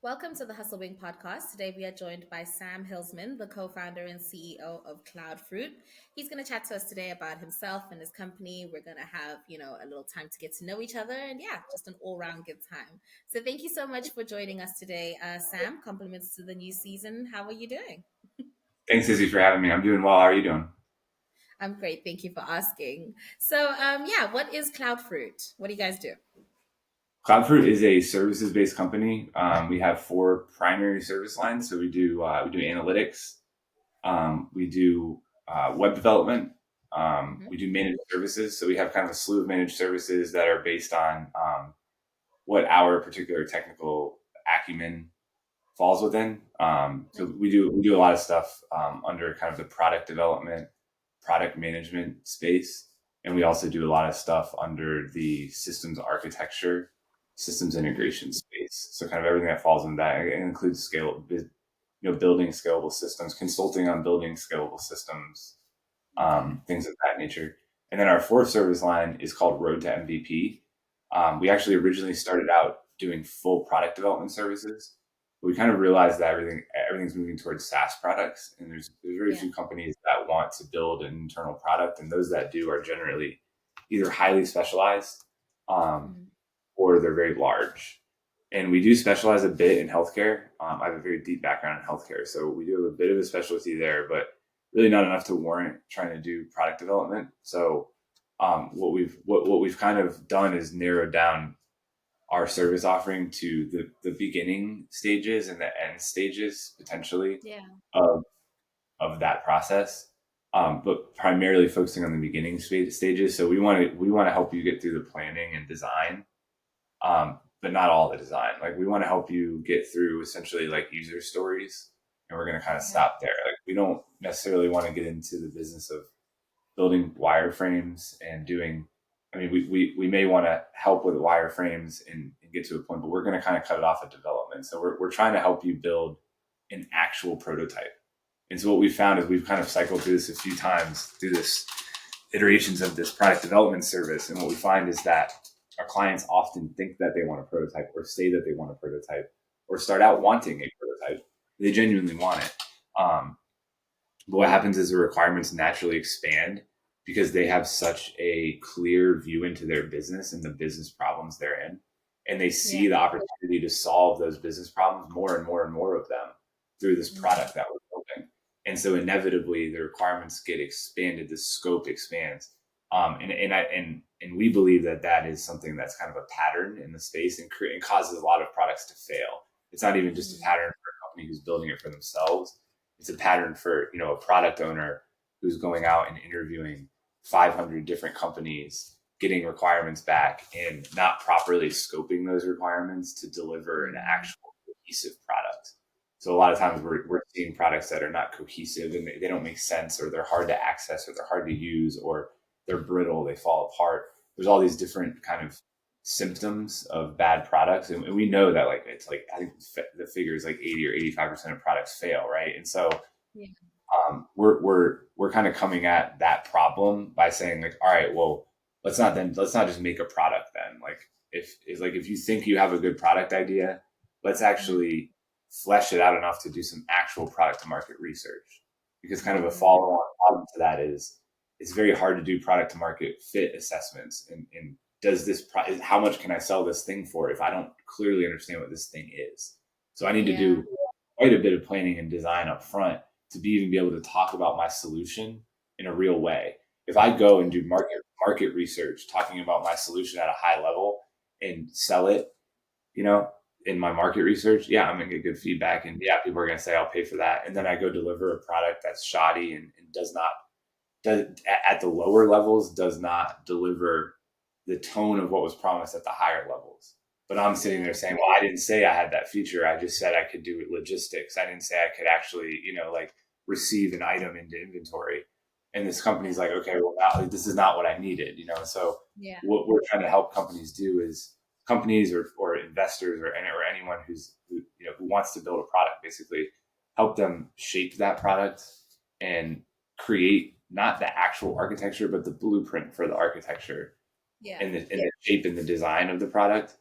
Welcome to the Hustle Wing podcast. Today we are joined by Sam Hillsman, the co-founder and CEO of Cloudfruit. He's going to chat to us today about himself and his company. We're going to have, a little time to get to know each other and just an all-round good time. So thank you so much for joining us today, Sam. Compliments to the new season. How are you doing? Thanks, Izzy, for having me. I'm doing well. How are you doing? I'm great. Thank you for asking. So, what is Cloudfruit? What do you guys do? Cloudfruit is a services-based company. We have four primary service lines. So we do analytics, we do web development, Mhm. we do managed services. So we have kind of a slew of managed services that are based on what our particular technical acumen falls within. So Nice. we do a lot of stuff under kind of the product development, product management space, and we also do a lot of stuff under the systems architecture, systems Mhm. integration space. So kind of everything that falls in that. It includes building scalable systems, consulting on building scalable systems, Okay. things of that nature. And then our fourth service line is called Road to MVP. We actually originally started out doing full product development services. But we kind of realized that everything's moving towards SaaS products, and there's very Yeah. few companies that want to build an internal product, and those that do are generally either highly specialized, um, Mhm. or they're very large. And we do specialize a bit in healthcare. I have a very deep background in healthcare, so we do have a bit of a specialty there, but really not enough to warrant trying to do product development. So what we've kind of done is narrowed down our service offering to the beginning stages and the end stages potentially Yeah. of of that process, but primarily focusing on the beginning stages. So we want to help you get through the planning and design, but not all the design. Like we want to help you get through essentially like user stories, and we're going to kind of Okay. stop there. Like we don't necessarily want to get into the business of building wireframes and doing. I mean, we may want to help with wireframes and get to a point, but we're going to kind of cut it off at development. So we're trying to help you build an actual prototype. And so what we found is we've kind of cycled through this a few times through this iterations of this product development service. And what we find is that our clients often think that they want a prototype or say that they want a prototype or start out wanting a prototype. They genuinely want it. But what happens is the requirements naturally expand because they have such a clear view into their business and the business problems they're in. And they Yeah. see the opportunity to solve those business problems more and more and more of them through this Mhm. product that we're building. And so inevitably the requirements get expanded, the scope expands. And we believe that that is something that's kind of a pattern in the space and causes a lot of products to fail. It's not even just a Mhm. pattern for a company who's building it for themselves. It's a pattern for a product owner who's going out and interviewing 500 different companies, getting requirements back and not properly scoping those requirements to deliver an Mhm. actual cohesive product. So a lot of times Yeah. we're seeing products that are not cohesive and they don't make sense, or they're hard to access, or they're hard to use, or they're brittle, they fall apart. There's all these different kind of symptoms of bad products, and we know that like it's like I think the figure is like 80 or 85% of products fail, right? And so Yeah. we're kind of coming at that problem by saying like, all right, well, let's not just make a product then. Like if you think you have a good product idea, let's Mhm. actually flesh it out enough to do some actual product to market research. Because kind of a Mhm. follow on problem to that is it's very hard to do product to market fit assessments, and does how much can I sell this thing for if I don't clearly understand what this thing is? So I need to Yeah. do quite a bit of planning and design up front to even be able to talk about my solution in a real way. If I go and Yeah. do market research talking about my solution at a high level and sell it, you know, in my market research, yeah, I'm gonna get good Mhm. feedback, and yeah, people are gonna say I'll pay for that. And then I go deliver a product that's shoddy and does at the lower levels does not deliver the tone of what was promised at the higher levels. But I'm sitting Yeah. there saying, well, I didn't say I had that feature. I just said I could do logistics. I didn't say I could actually, like receive an item into inventory. And this company's Yeah. like, okay, well, now this is not what I needed. So Yeah. what we're trying to help companies do is companies or investors or anyone who wants to build a product, basically help them shape that product and create not the actual architecture, but the blueprint for the architecture Yeah. and the shape and the design of the product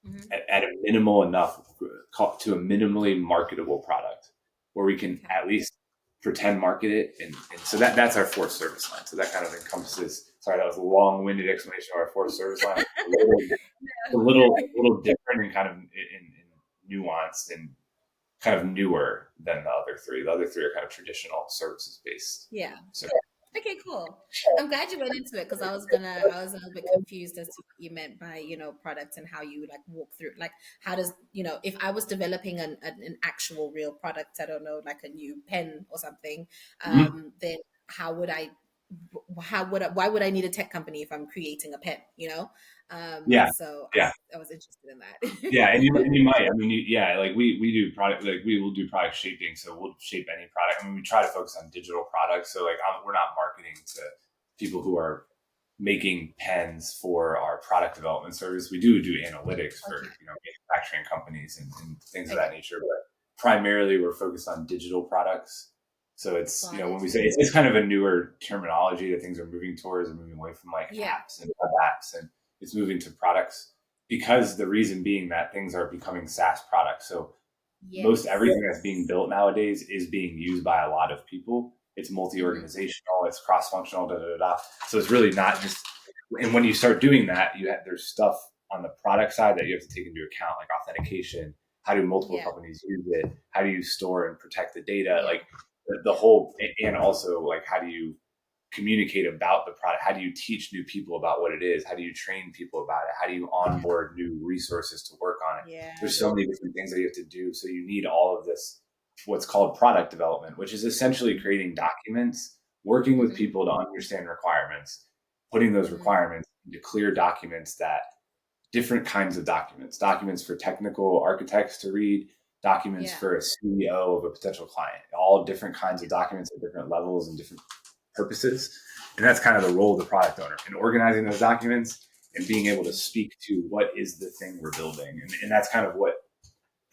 Mhm. at a minimal enough to a minimally marketable product where we can at least pretend market it. And so that's our fourth service line. So that kind of encompasses, sorry, that was a long-winded explanation of our fourth service line. A little different and kind of in nuanced and kind of newer than the other three. The other three are kind of traditional services based. Yeah. So, Okay, cool. I'm glad you went into it because I was a little bit confused as to what you meant by, products and how you would like walk through, like, how does, if I was developing an actual real product, I don't know, like a new pen or something, then how would I, why would I need a tech company if I'm creating a pen, yeah, So yeah. I was interested in that. Yeah, and you might. I mean, like we do product, like we will do product shaping, so we'll shape any product. I mean, we try to focus on digital products, so like we're not marketing to people who are making pens for our product development service. We do analytics for manufacturing companies and things of that nature, but primarily we're focused on digital products. So it's when we say it's kind of a newer terminology that things are moving towards and moving away from like apps and web apps, and it's moving to products, because the reason being that things are becoming SaaS products. So most everything that's being built nowadays is being used by a lot of people. It's multi-organizational, it's cross-functional, da, da, da, da. So it's really not just, and when you start doing that, there's stuff on the product side that you have to take into account, like authentication. How do multiple companies use it? How do you store and protect the data? Like the whole, and also like, how do you communicate about the product? How do you teach new people about what it is? How do you train people about it? How do you onboard new resources to work on it? There's so many different things that you have to do. So you need all of this, what's called product development, which is essentially creating documents, working with people to understand requirements, putting those requirements into clear documents, that different kinds of documents for technical architects to read, documents for a CEO of a potential client, all different kinds of documents at different levels and different purposes. And that's kind of the role of the product owner in organizing those documents and being able to speak to what is the thing we're building. And that's kind of what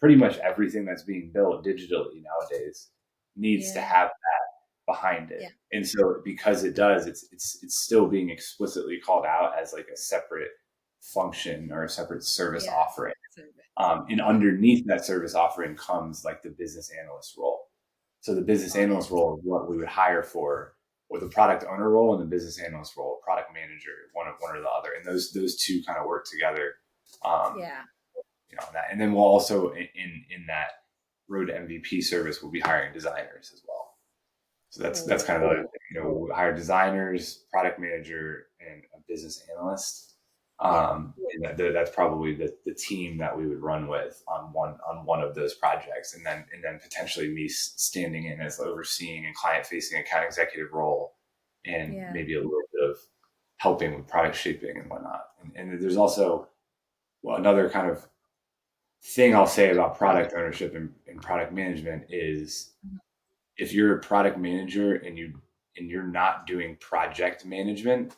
pretty much everything that's being built digitally nowadays needs to have that behind it. And so because it does, it's still being explicitly called out as like a separate function or a separate service offering. And underneath that service offering comes like the business analyst role. So the business analyst role is what we would hire for, or the product owner role and the business analyst role, product manager, one or the other. And those two kind of work together. And then we'll also in that road to MVP service, we'll be hiring designers as well. So that's kind of the, we'll hire designers, product manager, and a business analyst. And that's probably the team that we would run with on one of those projects, and then potentially me standing in as overseeing and client facing account executive role, and maybe a little bit of helping with product shaping and whatnot. And there's also another kind of thing I'll say about product ownership and product management is, if you're a product manager and you're not doing project management,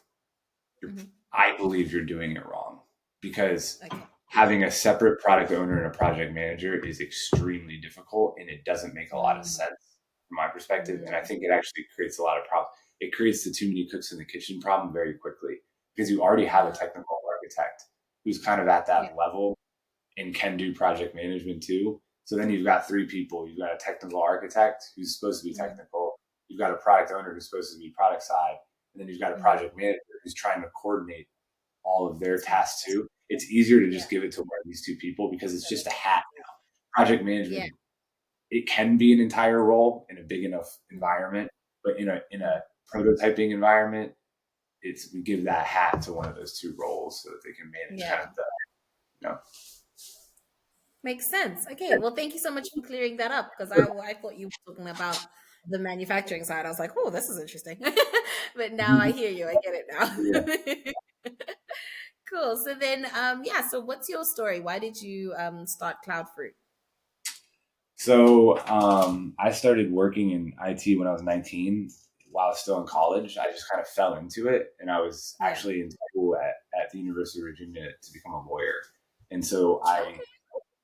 I believe you're doing it wrong, because having a separate product owner and a project manager is extremely difficult, and it doesn't make a lot of sense from my perspective. And I think it actually creates a lot of problems. It creates the too many cooks in the kitchen problem very quickly, because you already have a technical architect who's kind of at that level and can do project management too. So then you've got three people. You've got a technical architect who's supposed to be technical. You've got a product owner who's supposed to be product side. And then you've got a project manager who's trying to coordinate all of their tasks too. It's easier to just give it to one of these two people, because it's just a hat now. Project management, it can be an entire role in a big enough environment, but in a prototyping environment, we give that hat to one of those two roles so that they can manage kind of the. Makes sense. Okay, well, thank you so much for clearing that up, because I thought you were talking about the manufacturing side. I was like, oh, this is interesting. But now I hear you. I get it now. Cool. So then, so what's your story? Why did you start Cloudfruit? So I started working in IT when I was 19, while I was still in college. I just kind of fell into it, and I was actually in school at the University of Virginia to become a lawyer. And so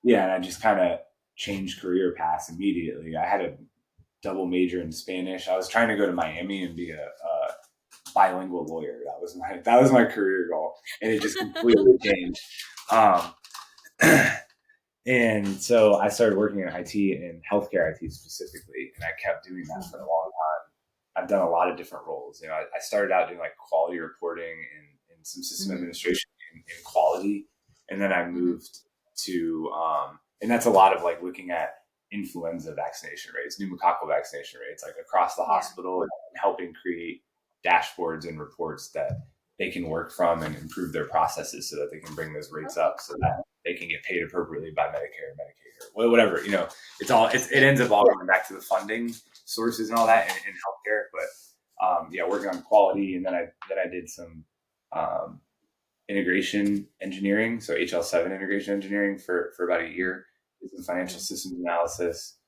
and I just kind of changed career paths immediately. I had a double major in Spanish. I was trying to go to Miami and be a bilingual lawyer. That was my career goal, and it just completely changed. And so I started working in IT and healthcare IT specifically, and I kept doing that for a Mhm. long time. I've done a lot of different roles. I started out doing like quality reporting and some system Mhm. administration in quality, and then I Mhm. moved to, and that's a lot of like looking at influenza vaccination rates, pneumococcal vaccination rates, like across the Yeah. hospital, and helping create dashboards and reports that they can work from and improve their processes so that they can bring those rates Okay. up so that they can get paid appropriately by Medicare, Medicaid, or whatever. It Yeah. ends up all going back to the funding sources and all that in healthcare. But yeah, working on quality, and then I did some um, integration engineering, so HL7 integration engineering for about a year. Did some financial Mhm. systems analysis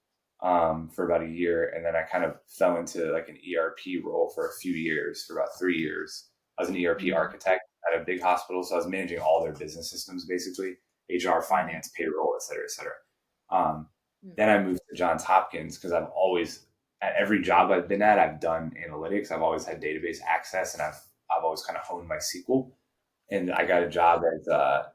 for about a year, and then I kind of fell into like an ERP role for a few years, for about 3 years. I was an ERP Mhm. architect at a big hospital, so I was managing all their business systems, basically HR, Mhm. finance, payroll, et cetera, et cetera. Um, Mhm. then I moved to Johns Hopkins because I've always, at every job I've been at, I've done analytics. I've always had database access, and I've always kind of honed my SQL. And I got a job as the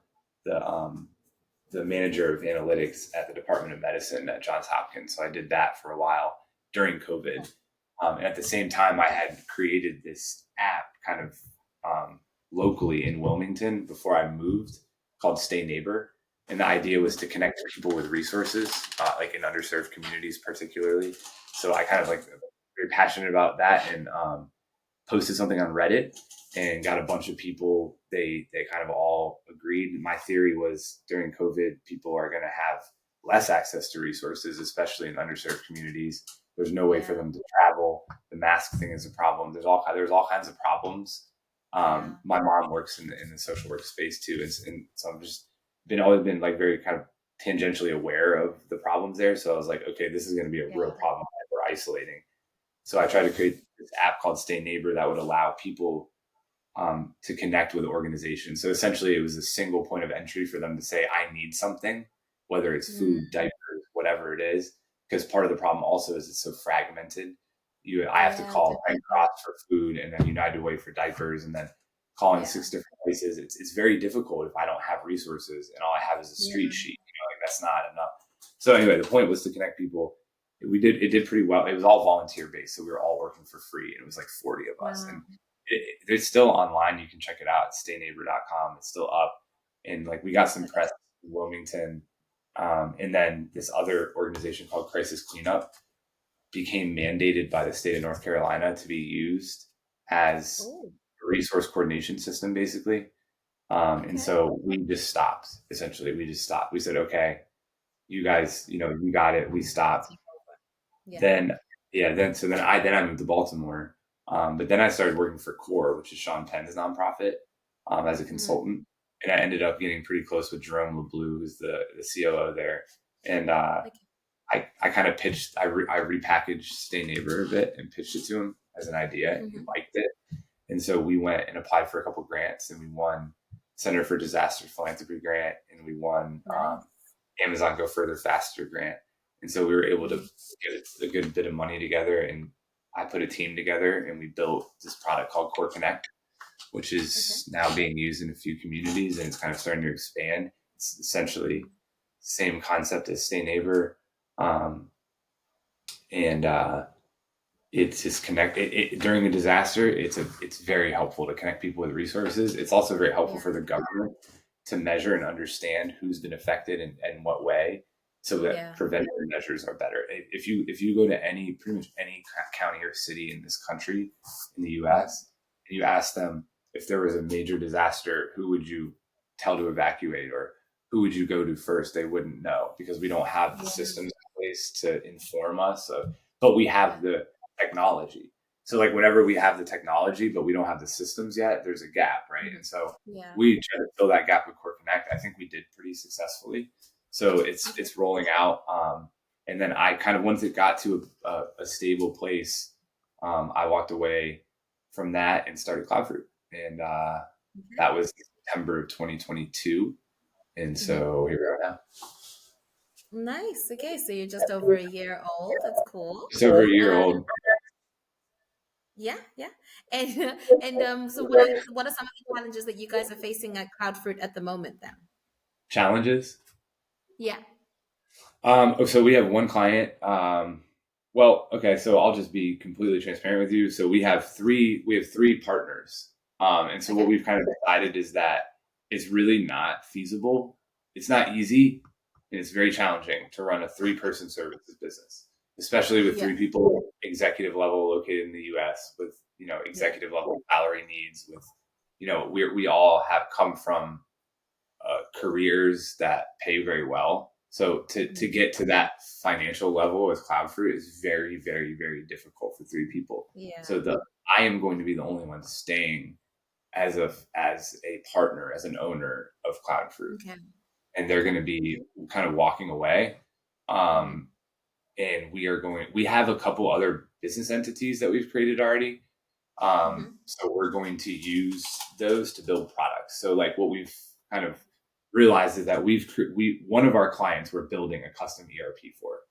the manager of analytics at the Department of Medicine at Johns Hopkins. So I did that for a while during COVID. And at the same time, I had created this app kind of locally in Wilmington before I moved called Stay Neighbor. And the idea was Mhm. to connect people with resources, like in underserved communities, particularly. So I kind of like very passionate about that, and posted something on Reddit and got a bunch of people. They kind of all agreed. My theory was during COVID, people are going to have less access to resources, especially in underserved communities. There's no way for Yeah. them to travel. The mask thing is a problem. There's all kinds of problems. Yeah. My mom works in the social work space too, and so I'm just been always been like very kind of tangentially aware of the problems there. So I was like, okay, this is going to be a real Yeah. problem that we're isolating. So I tried to create this app called Stay Neighbor that would allow people to connect with organizations. So essentially, it was a single point of entry for them to say, "I need something," whether it's Mm. food, diapers, whatever it is. Because part of the problem also is it's so fragmented. I have to Yeah. call Red Definitely. Cross for food, and then United Way for diapers, and then calling Yeah. 6 different places. It's very difficult if I don't have resources and all I have is a street Yeah. sheet. Like that's not enough. So anyway, the point was to connect people. It did pretty well. It was all volunteer based, so we were all working for free, and it was like 40 of us. Wow. And it's still online. You can check it out. It's stayneighbor.com. It's still up. And like we got some Okay. press in Wilmington. And then this other organization called Crisis Cleanup became mandated by the state of North Carolina to be used as Oh. a resource coordination system, basically. And Okay. so we just stopped. Essentially, we just stopped. We said, okay, you guys, you got it. We stopped. Take over. Yeah. Then yeah, then I moved to Baltimore. But then I started working for Core, which is Sean Penn's nonprofit, as a Mhm. consultant, and I ended up getting pretty close with Jerome LeBlue, who's the COO there, and Okay. I kind of pitched, I repackaged Stay Neighbor a bit and pitched it to him as an idea, and he Mhm. liked it, and so we went and applied for a couple grants, and we won Center for Disaster Philanthropy grant, and we won Nice. Amazon Go Further Faster grant. And so we were able to Mhm. get a good bit of money together, and I put a team together and we built this product called Core Connect, which Okay. is now being used in a few communities and it's kind of starting to expand. It's essentially Mhm. same concept as Stay Neighbor. Um, and it's just during a disaster. It's very helpful to connect people with resources. It's also very helpful Yeah. for the government to measure and understand who's been affected and what way, so that Yeah. preventative measures are better. If you go to pretty much any county or city in this country, in the Mhm. U.S., and you ask them if there was a major disaster, who would you tell to evacuate, or who would you go to first? They wouldn't know because we don't have the Yeah. systems in place to inform us of, but we Yeah. have the technology. So like whenever we have the technology, but we don't have the systems yet, there's a gap, right? Mhm. And so Yeah. we try to fill that gap with Core Connect. I think we did pretty successfully. So Okay. it's rolling out. And then I kind of once it got to a stable place, I walked away from that and started Cloudfruit, and Okay. that was September of 2022. And Mhm. so here we are now, Nice. Okay, so you're just over a year old. That's cool. just over a year Um, old. yeah, yeah. And so what are some of the challenges that you guys are facing at Cloudfruit at the moment then? Challenges. Yeah. So we have one client. Well, okay, so I'll just be completely transparent with you. So we have three partners. And so what Okay. we've kind of decided is that it's really not feasible. It's not easy, and it's very challenging to run a three-person services business, especially with Yeah. three people, executive level located in the US with, Yeah. executive level salary needs with, we all have come from careers that pay very well. So to Mhm. get to that financial level with Cloudfruit is very, very, very difficult for three people. Yeah. So I am going to be the only one staying as a partner, as an owner of Cloudfruit, Okay. and they're Okay. going to be kind of walking away. Hmm. Um, and we have a couple other business entities that we've created already. Hmm. So we're going to use those to build products. So like what we've kind of realized is that one of our clients we're building a custom ERP for.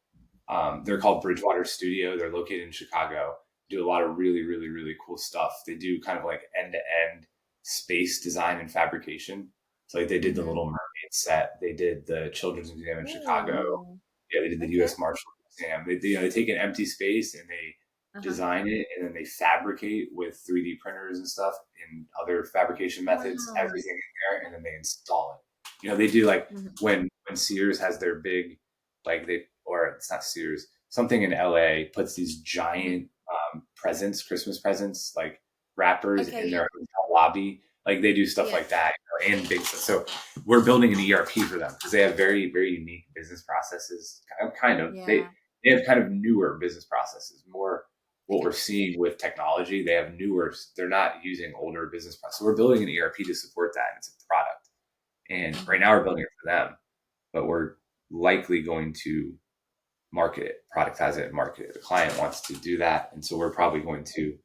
They're Hmm. called Bridgewater Studio. They're located in Chicago. Do a lot of really, really, really cool stuff. They do kind of like end to end space design and fabrication. So like they did the Hmm. Little Mermaid set. They did the Children's Museum in Chicago. Oh, Yeah, they did the okay. U.S. Marshal Museum. They take an empty space and they Uh-huh. design it, and then they fabricate with 3D printers and stuff and other fabrication methods, Wow. everything in there, and then they install it. They do like Hmm. when Sears has their big, like or it's not Sears, something in LA puts these Hmm. giant presents, Christmas presents, like wrappers Okay. in Yeah. their hotel lobby. Like they do stuff Yeah. like that, and big stuff. So we're building an ERP for them because they have very, very unique business processes. Kind of Yeah. they have kind of newer business processes, more what we're Okay. seeing with technology. They have newer, they're not using older business processes. So we're building an ERP to support that. And it's a product. And right Hmm. now we're building it for them, but we're likely going to market it, productize it, and market it. The client wants to do that. And so we're probably going to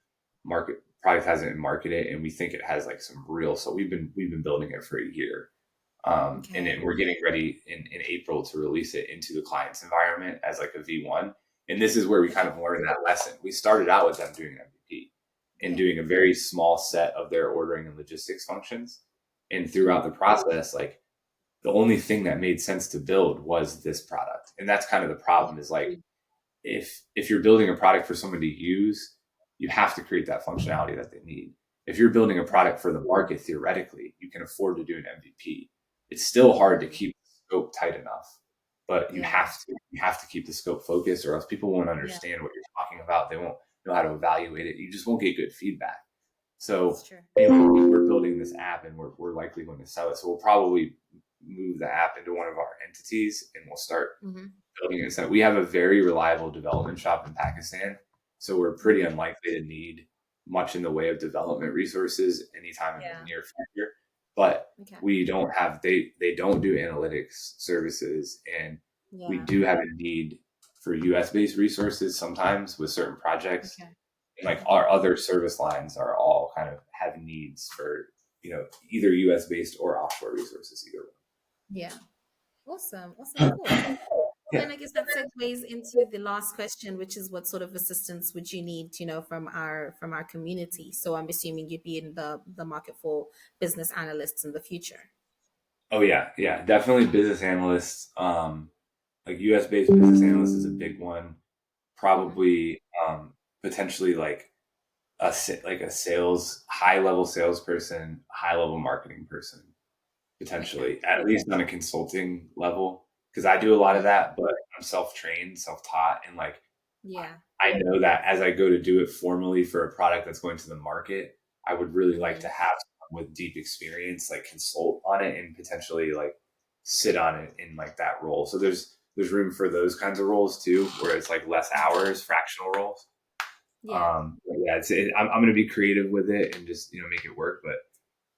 productize it and market it. And we think it has like some real, so we've been building it for a year. And Okay. then we're getting ready in April to release it into the client's environment as like a V1. And this is where we kind Okay. of learned that lesson. We started out with them doing MVP and Yeah. doing a very small set of their ordering and logistics functions. And throughout Hmm. the process, like the only thing that made sense to build was this product. And that's kind of the Yeah. problem is like if you're building a product for someone to use, you have to create that functionality that they need. If you're building a Right. product for the market, theoretically, you can afford to do an MVP. It's still hard to Mm. keep the scope tight enough, but you Yeah. have to you have to keep the scope focused, or else people won't Yeah. understand what you're talking about. They won't know how to evaluate it. You just won't get good feedback. So It's true. we're building this app, and we're likely going to sell it. So we'll probably move the app into one of our entities, and we'll start Hmm. building it. So we have a very reliable development shop in Pakistan, so we're pretty Hmm. unlikely to need much in the way of development resources anytime in the Yeah. near future. But Okay. we don't have they don't do analytics services, and we Yeah. do have a need for US based resources sometimes with certain projects. Okay. And like Okay. our other service lines are all kind of have needs for either US based or offshore resources either way. Yeah. Awesome. Awesome. Cool. Well, Yeah. then I guess that segues into the last question, which is what sort of assistance would you need, from our community? So I'm assuming you'd be in the market for business analysts in the future. Oh yeah, yeah, definitely business analysts. Like US based business analyst is a big one. Hmm. Probably potentially like like a sales high level salesperson, high level marketing person, Okay. potentially at least on a consulting level because I do a lot of Hmm. that, but I'm self trained, self taught, and like Yeah. I know that as I go to do it formally for a product that's going to the market, I would really like to Hmm. have someone with deep experience like consult on it and potentially like sit on it in like that role. So there's room for those kinds of roles too, where it's like less hours, fractional roles. Yeah. But yeah, I'm going to be creative with it and just make it work. But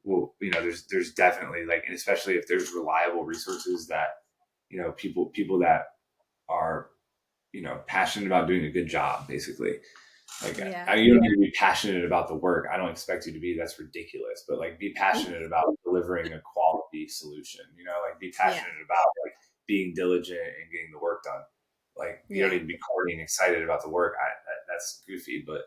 well, there's definitely like, and especially if there's reliable resources that people that are passionate about doing a good job, basically. Like, Yeah. you don't need to be passionate about the work. I don't expect you to be. That's ridiculous. But like, be passionate about delivering a quality solution. Like, be Yeah. passionate about like being diligent and getting the work done. Like, you don't Yeah. need to be corny and excited about the work. That's goofy, but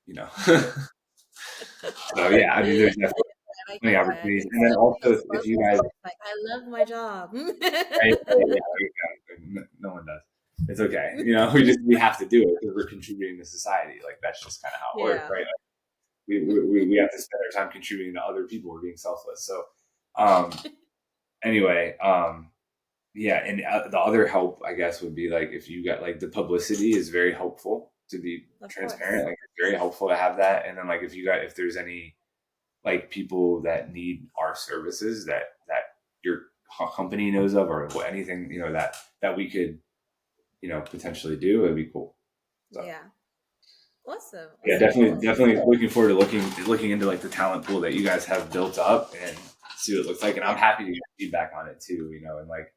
you know. So yeah, I mean, there's definitely. I many get that. opportunities. It's And then so also, if you stressful. guys, Like I love my job. right, yeah, no one does. It's okay. We have to do it because we're contributing to society. Like that's just kind of how it works, Yeah. right? We have to spend our time contributing to other people. We're being selfless. So, um, anyway, yeah, and the other help, I guess, would be like if you got like the publicity is very helpful to be Of transparent. course. Like it's very helpful to have that. And then like if there's any like people that need our services that your company knows of or anything that we could potentially do, it'd be cool. So Yeah. Awesome. yeah, Awesome. Cool. definitely looking forward to looking into like the talent pool that you guys have built up and see what it looks like. And I'm Yeah. happy to get feedback on it too. And like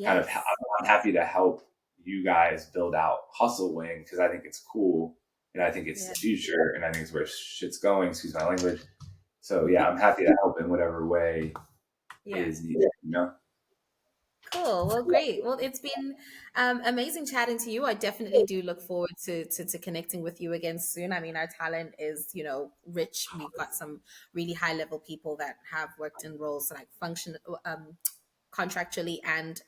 kind of Yes. I'm happy to help you guys build out Hustle Wing because I think it's cool and I think it's Yeah. the future and I think it's where shit's going. Excuse my language. So yeah, I'm happy to help in whatever way Yeah. is needed. Cool. Well, great. Well, it's been amazing chatting to you. I definitely do look forward to connecting with you again soon. I mean, our talent is, rich. We've got some really high level people that have worked in roles like function, contractually and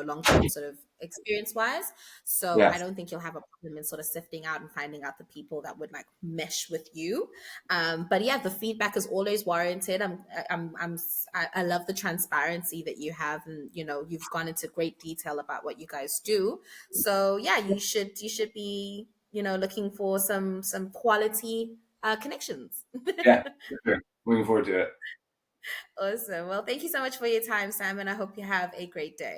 long term sort of experience wise. So Yeah, I don't think you'll have a problem in sort of sifting out and finding out the people that would like mesh with you. But yeah, the feedback is always warranted. I love the transparency that you have, and you've gone into great detail about what you guys do. So yeah, you should be looking for some quality connections. yeah, for sure. Looking forward to it. Awesome. Well, thank you so much for your time, Sam, and I hope you have a great day.